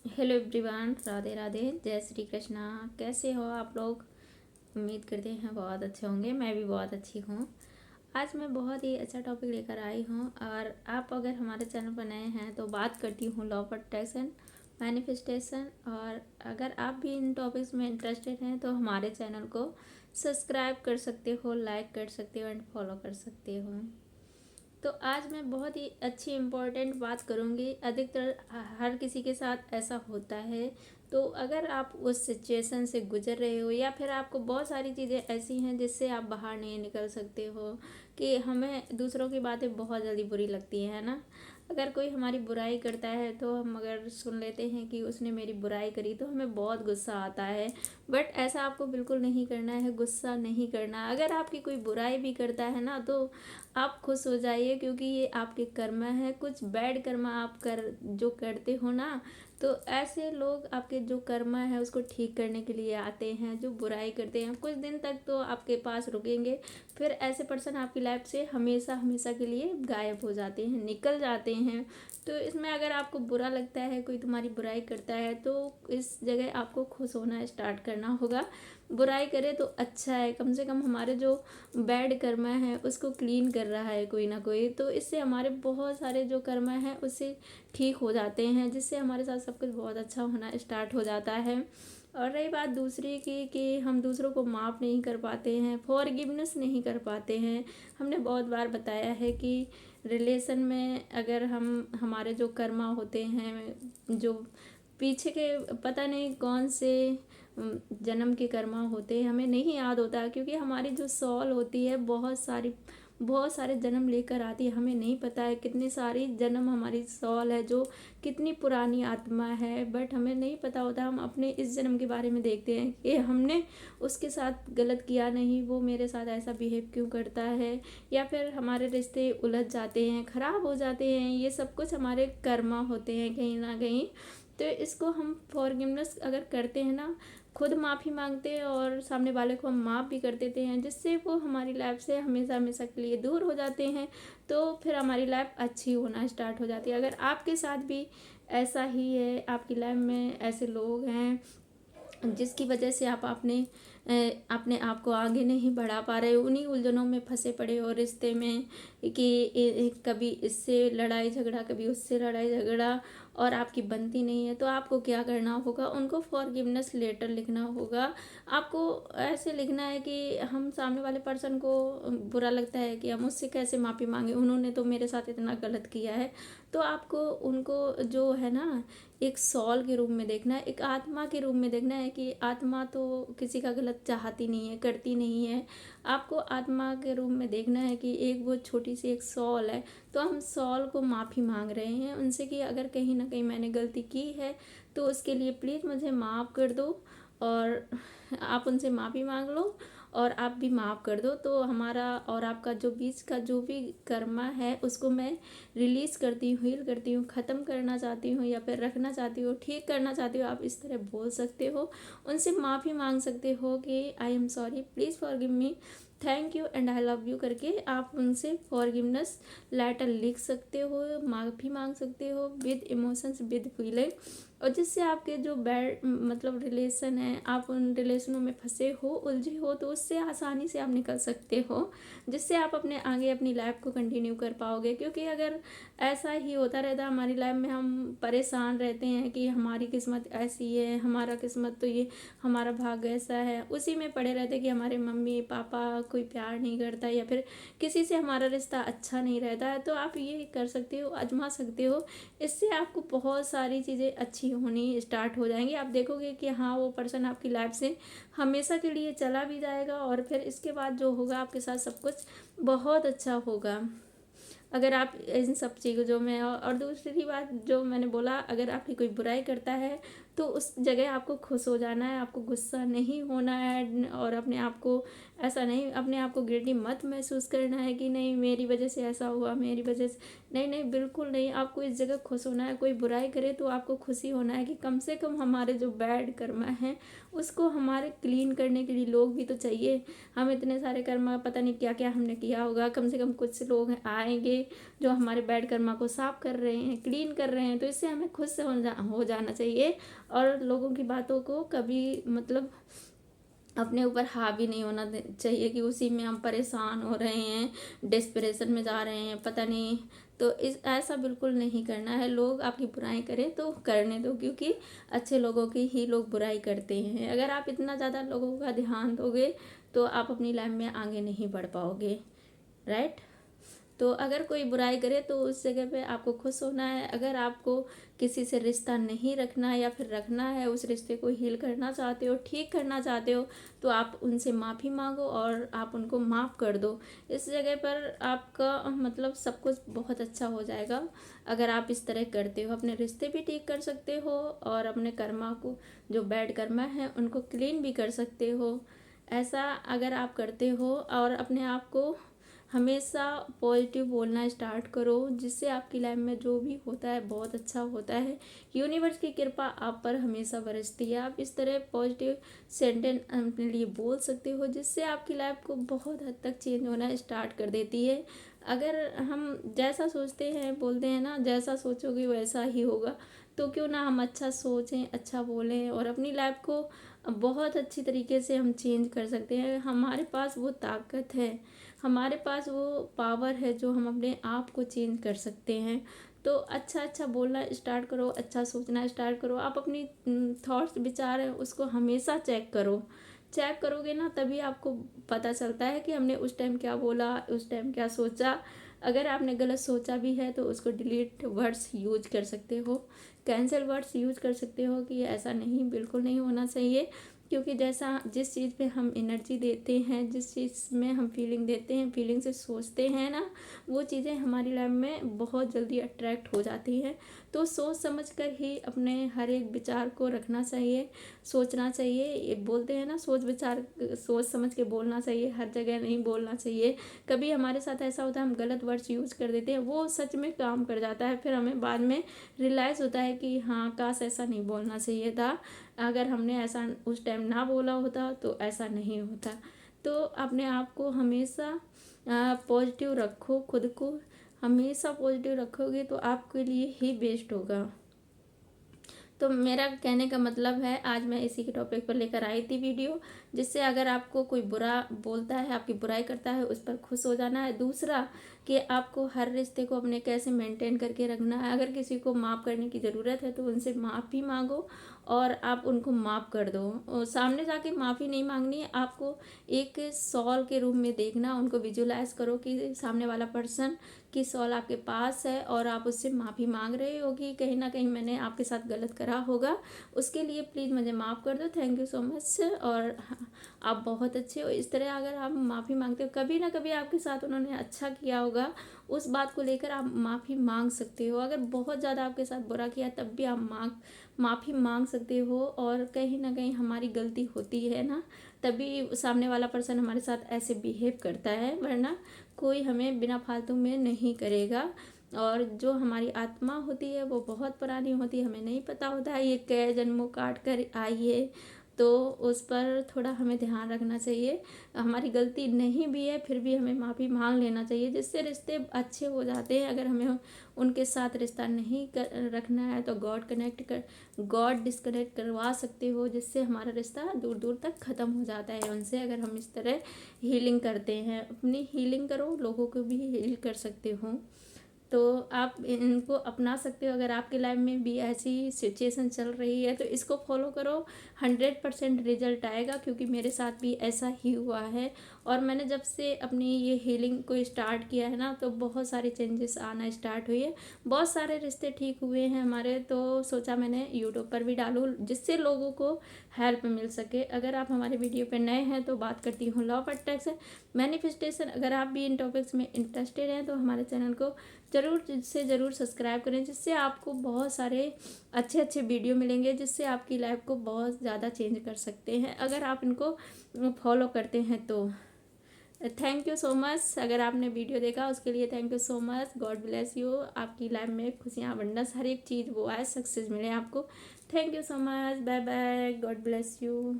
Hello everyone, Radhe Radhe, जय श्री कृष्णा। कैसे हो आप लोग? उम्मीद करते हैं बहुत अच्छे होंगे। मैं भी बहुत अच्छी हूँ। आज मैं बहुत ही अच्छा टॉपिक लेकर आई हूँ और आप अगर हमारे चैनल पर नए हैं तो बात करती हूँ लॉ ऑफ अट्रैक्शन, मैनिफेस्टेशन। और अगर आप भी इन टॉपिक्स में इंटरेस्टेड हैं तो हमारे चैनल को सब्सक्राइब कर सकते हो, लाइक कर सकते हो एंड फॉलो कर सकते हो। तो आज मैं बहुत ही अच्छी इम्पोर्टेंट बात करूँगी। अधिकतर हर किसी के साथ ऐसा होता है। तो अगर आप उस सिचुएशन से गुजर रहे हो या फिर आपको बहुत सारी चीज़ें ऐसी हैं जिससे आप बाहर नहीं निकल सकते हो कि हमें दूसरों की बातें बहुत जल्दी बुरी लगती हैं, है ना। अगर कोई हमारी बुराई करता है तो हम अगर सुन लेते हैं कि उसने मेरी बुराई करी तो हमें बहुत गुस्सा आता है। बट ऐसा आपको बिल्कुल नहीं करना है, गुस्सा नहीं करना। अगर आपकी कोई बुराई भी करता है ना तो आप खुश हो जाइए, क्योंकि ये आपके कर्म है। कुछ बैड कर्म आप जो करते हो ना, तो ऐसे लोग आपके जो कर्म है उसको ठीक करने के लिए आते हैं। जो बुराई करते हैं कुछ दिन तक तो आपके पास रुकेंगे, फिर ऐसे पर्सन आपकी लाइफ से हमेशा हमेशा के लिए गायब हो जाते हैं, निकल जाते हैं। तो इसमें अगर आपको बुरा लगता है, कोई तुम्हारी बुराई करता है, तो इस जगह आपको खुश होना स्टार्ट करना होगा। बुराई करे तो अच्छा है, कम से कम हमारे जो बैड कर्म है उसको क्लीन कर रहा है कोई ना कोई। तो इससे हमारे बहुत सारे जो कर्म हैं उससे ठीक हो जाते हैं, जिससे हमारे साथ सब कुछ बहुत अच्छा होना स्टार्ट हो जाता है। और रही बात दूसरी की कि हम दूसरों को माफ़ नहीं कर पाते हैं, फॉरगिवनेस नहीं कर पाते हैं। हमने बहुत बार बताया है कि रिलेशन में अगर हमारे जो कर्मा होते हैं, जो पीछे के पता नहीं कौन से जन्म के कर्मा होते हैं, हमें नहीं याद होता, क्योंकि हमारी जो सॉल होती है बहुत सारे जन्म लेकर आती है। हमें नहीं पता है कितनी सारी जन्म हमारी सॉल है, जो कितनी पुरानी आत्मा है। बट हमें नहीं पता होता। हम अपने इस जन्म के बारे में देखते हैं कि हमने उसके साथ गलत किया नहीं, वो मेरे साथ ऐसा बिहेव क्यों करता है, या फिर हमारे रिश्ते उलझ जाते हैं, ख़राब हो जाते हैं। ये सब कुछ हमारे कर्मा होते हैं कहीं ना कहीं। तो इसको हम फॉरगिवनेस अगर करते हैं ना, खुद माफ़ी मांगते हैं और सामने वाले को हम माफ़ भी कर देते हैं, जिससे वो हमारी लाइफ से हमेशा हमेशा के लिए दूर हो जाते हैं। तो फिर हमारी लाइफ अच्छी होना स्टार्ट हो जाती है। अगर आपके साथ भी ऐसा ही है, आपकी लाइफ में ऐसे लोग हैं जिसकी वजह से आप अपने आप को आगे नहीं बढ़ा पा रहे हो, उन्हीं उलझनों में फंसे पड़े हो रिश्ते में कि कभी इससे लड़ाई झगड़ा, कभी उससे लड़ाई झगड़ा, और आपकी बनती नहीं है, तो आपको क्या करना होगा, उनको फॉरगिवनेस लेटर लिखना होगा। आपको ऐसे लिखना है कि हम सामने वाले पर्सन को बुरा लगता है कि हम उससे कैसे माफ़ी मांगे, उन्होंने तो मेरे साथ इतना गलत किया है। तो आपको उनको जो है ना, एक सॉल के रूप में देखना है, एक आत्मा के रूप में देखना है कि आत्मा तो किसी का गलत चाहती नहीं है, करती नहीं है। आपको आत्मा के रूप में देखना है कि एक वो छोटी सी एक सॉल है। तो हम सॉल को माफ़ी मांग रहे हैं उनसे कि अगर कहीं ना कहीं मैंने गलती की है तो उसके लिए प्लीज़ मुझे माफ़ कर दो। और आप उनसे माफ़ी मांग लो और आप भी माफ़ कर दो। तो हमारा और आपका जो बीच का जो भी कर्मा है उसको मैं रिलीज़ करती हूँ, हील करती हूँ, ख़त्म करना चाहती हूँ या फिर रखना चाहती हूँ, ठीक करना चाहती हूँ। आप इस तरह बोल सकते हो, उनसे माफ़ी मांग सकते हो कि I am sorry, please forgive me, thank you and I love you करके आप उनसे फॉरगिवनेस लेटर लिख सकते हो, माफ़ी मांग सकते हो विद इमोशंस, विद फीलिंग। और जिससे आपके जो बैड मतलब रिलेशन है, आप उन रिलेशनों में फंसे हो, उलझे हो, तो उससे आसानी से आप निकल सकते हो, जिससे आप अपने आगे अपनी लाइफ को कंटिन्यू कर पाओगे। क्योंकि अगर ऐसा ही होता रहता हमारी लाइफ में, हम परेशान रहते हैं कि हमारी किस्मत ऐसी है, हमारा किस्मत तो ये, हमारा भाग्य ऐसा है, उसी में पड़े रहते कि हमारे मम्मी पापा कोई प्यार नहीं करता या फिर किसी से हमारा रिश्ता अच्छा नहीं रहता है। तो आप ये कर सकते हो, आजमा सकते हो। इससे आपको बहुत सारी चीज़ें अच्छी होनी स्टार्ट हो जाएंगी। आप देखोगे कि हाँ, वो पर्सन आपकी लाइफ से हमेशा के लिए चला भी जाएगा और फिर इसके बाद जो होगा आपके साथ सब कुछ बहुत अच्छा होगा, अगर आप इन सब चीज़ों में। और दूसरी बात जो मैंने बोला, अगर आपकी कोई बुराई करता है तो उस जगह आपको खुश हो जाना है, आपको गुस्सा नहीं होना है और अपने आप को ऐसा नहीं, अपने आप को गिल्टी मत महसूस करना है कि नहीं मेरी वजह से ऐसा हुआ, मेरी वजह से। नहीं नहीं, बिल्कुल नहीं। आपको इस जगह खुश होना है। कोई बुराई करे तो आपको खुशी होना है कि कम से कम हमारे जो बैड कर्मा हैं उसको हमारे क्लीन करने के लिए लोग भी तो चाहिए। हम इतने सारे कर्मा, पता नहीं क्या क्या हमने किया होगा, कम से कम कुछ लोग आएंगे जो हमारे बैड कर्मा को साफ कर रहे हैं, क्लीन कर रहे हैं। तो इससे हमें खुश हो जाना चाहिए और लोगों की बातों को कभी मतलब अपने ऊपर हावी नहीं होना चाहिए कि उसी में हम परेशान हो रहे हैं, डिस्प्रेशन में जा रहे हैं, पता नहीं। तो इस ऐसा बिल्कुल नहीं करना है। लोग आपकी बुराई करें तो करने दो, क्योंकि अच्छे लोगों की ही लोग बुराई करते हैं। अगर आप इतना ज़्यादा लोगों का ध्यान दोगे तो आप अपनी लाइफ में आगे नहीं बढ़ पाओगे, राइट। तो अगर कोई बुराई करे तो उस जगह पे आपको खुश होना है। अगर आपको किसी से रिश्ता नहीं रखना है या फिर रखना है, उस रिश्ते को हील करना चाहते हो, ठीक करना चाहते हो, तो आप उनसे माफ़ी मांगो और आप उनको माफ़ कर दो। इस जगह पर आपका मतलब सब कुछ बहुत अच्छा हो जाएगा। अगर आप इस तरह करते हो, अपने रिश्ते भी ठीक कर सकते हो और अपने कर्मा को, जो बैड कर्मा है, उनको क्लीन भी कर सकते हो। ऐसा अगर आप करते हो और अपने आप को हमेशा पॉजिटिव बोलना स्टार्ट करो, जिससे आपकी लाइफ में जो भी होता है बहुत अच्छा होता है। यूनिवर्स की कृपा आप पर हमेशा बरसती है। आप इस तरह पॉजिटिव सेंटेंस अपने लिए बोल सकते हो, जिससे आपकी लाइफ को बहुत हद तक चेंज होना स्टार्ट कर देती है। अगर हम जैसा सोचते हैं, बोलते हैं ना, जैसा सोचोगे वैसा ही होगा। तो क्यों ना हम अच्छा सोचें, अच्छा बोलें और अपनी लाइफ को बहुत अच्छी तरीके से हम चेंज कर सकते हैं। हमारे पास वो ताकत है, हमारे पास वो पावर है जो हम अपने आप को चेंज कर सकते हैं। तो अच्छा अच्छा बोलना स्टार्ट करो, अच्छा सोचना स्टार्ट करो। आप अपनी थॉट्स, विचार हैं उसको हमेशा चेक करो। चेक करोगे ना तभी आपको पता चलता है कि हमने उस टाइम क्या बोला, उस टाइम क्या सोचा। अगर आपने गलत सोचा भी है तो उसको डिलीट वर्ड्स यूज कर सकते हो, कैंसिल वर्ड्स यूज कर सकते हो कि ऐसा नहीं, बिल्कुल नहीं होना चाहिए। क्योंकि जैसा जिस चीज़ पे हम एनर्जी देते हैं, जिस चीज़ में हम फीलिंग देते हैं, फीलिंग से सोचते हैं ना, वो चीज़ें हमारी लाइफ में बहुत जल्दी अट्रैक्ट हो जाती हैं। तो सोच समझ कर ही अपने हर एक विचार को रखना चाहिए, सोचना चाहिए। ये बोलते हैं ना, सोच विचार सोच समझ के बोलना चाहिए, हर जगह नहीं बोलना चाहिए। कभी हमारे साथ ऐसा होता है हम गलत वर्ड्स यूज़ कर देते हैं, वो सच में काम कर जाता है। फिर हमें बाद में रियलाइज़ होता है कि हाँ, काश ऐसा नहीं बोलना चाहिए था। अगर हमने ऐसा उस टाइम ना बोला होता तो ऐसा नहीं होता। तो अपने आप को हमेशा पॉजिटिव रखो, खुद को हमेशा पॉजिटिव रखोगे तो आपके लिए ही बेस्ट होगा। तो मेरा कहने का मतलब है, आज मैं इसी के टॉपिक पर लेकर आई थी वीडियो, जिससे अगर आपको कोई बुरा बोलता है, आपकी बुराई करता है, उस पर खुश हो जाना है। दूसरा कि आपको हर रिश्ते को अपने कैसे मेंटेन करके रखना है। अगर किसी को माफ़ करने की ज़रूरत है तो उनसे माफ़ी मांगो और आप उनको माफ़ कर दो। और सामने जाके माफ़ी नहीं मांगनी है, आपको एक सॉल के रूप में देखना, उनको विजुलाइज करो कि सामने वाला पर्सन की सॉल आपके पास है और आप उससे माफ़ी मांग रहे हो कि कहीं ना कहीं मैंने आपके साथ गलत करा होगा, उसके लिए प्लीज़ मुझे माफ़ कर दो, थैंक यू सो मच, और आप बहुत अच्छे हो। इस तरह अगर आप माफ़ी मांगते हो, कभी ना कभी आपके साथ उन्होंने अच्छा किया होगा, उस बात को लेकर आप माफ़ी मांग सकते हो। अगर बहुत ज़्यादा आपके साथ बुरा किया तब भी आप माफ़ी मांग सकते हो। और कहीं ना कहीं हमारी गलती होती है ना, तभी सामने वाला पर्सन हमारे साथ ऐसे बिहेव करता है, वरना कोई हमें बिना फालतू में नहीं करेगा। और जो हमारी आत्मा होती है वो बहुत पुरानी होती है, हमें नहीं पता होता है ये कई जन्मों काट कर आई है। तो उस पर थोड़ा हमें ध्यान रखना चाहिए। हमारी गलती नहीं भी है फिर भी हमें माफ़ी मांग लेना चाहिए, जिससे रिश्ते अच्छे हो जाते हैं। अगर हमें उनके साथ रिश्ता नहीं रखना है तो गॉड डिस्कनेक्ट करवा सकते हो, जिससे हमारा रिश्ता दूर दूर तक ख़त्म हो जाता है उनसे। अगर हम इस तरह हीलिंग करते हैं, अपनी हीलिंग करो, लोगों को भी हील कर सकते हो। तो आप इनको अपना सकते हो। अगर आपकी लाइफ में भी ऐसी सिचुएशन चल रही है तो इसको फॉलो करो, 100% रिजल्ट आएगा। क्योंकि मेरे साथ भी ऐसा ही हुआ है और मैंने जब से अपनी ये हीलिंग को स्टार्ट किया है ना, तो बहुत सारे चेंजेस आना स्टार्ट हुए, बहुत सारे रिश्ते ठीक हुए हैं हमारे। तो सोचा मैंने यूट्यूब पर भी डालूँ, जिससे लोगों को हेल्प मिल सके। अगर आप हमारे वीडियो पर नए हैं तो बात करती हूँ लॉ ऑफ अट्रैक्शन, मैनिफेस्टेशन। अगर आप भी इन टॉपिक्स में इंटरेस्टेड हैं तो हमारे चैनल को ज़रूर सब्सक्राइब करें, जिससे आपको बहुत सारे अच्छे अच्छे वीडियो मिलेंगे, जिससे आपकी लाइफ को बहुत ज़्यादा चेंज कर सकते हैं अगर आप इनको फॉलो करते हैं तो, थैंक यू सो मच। अगर आपने वीडियो देखा उसके लिए thank you so much. God bless you. आपकी लाइफ में खुशियाँ abundance हर एक चीज़ वो आए, सक्सेस मिले आपको। Thank you so much. Bye bye. God bless you.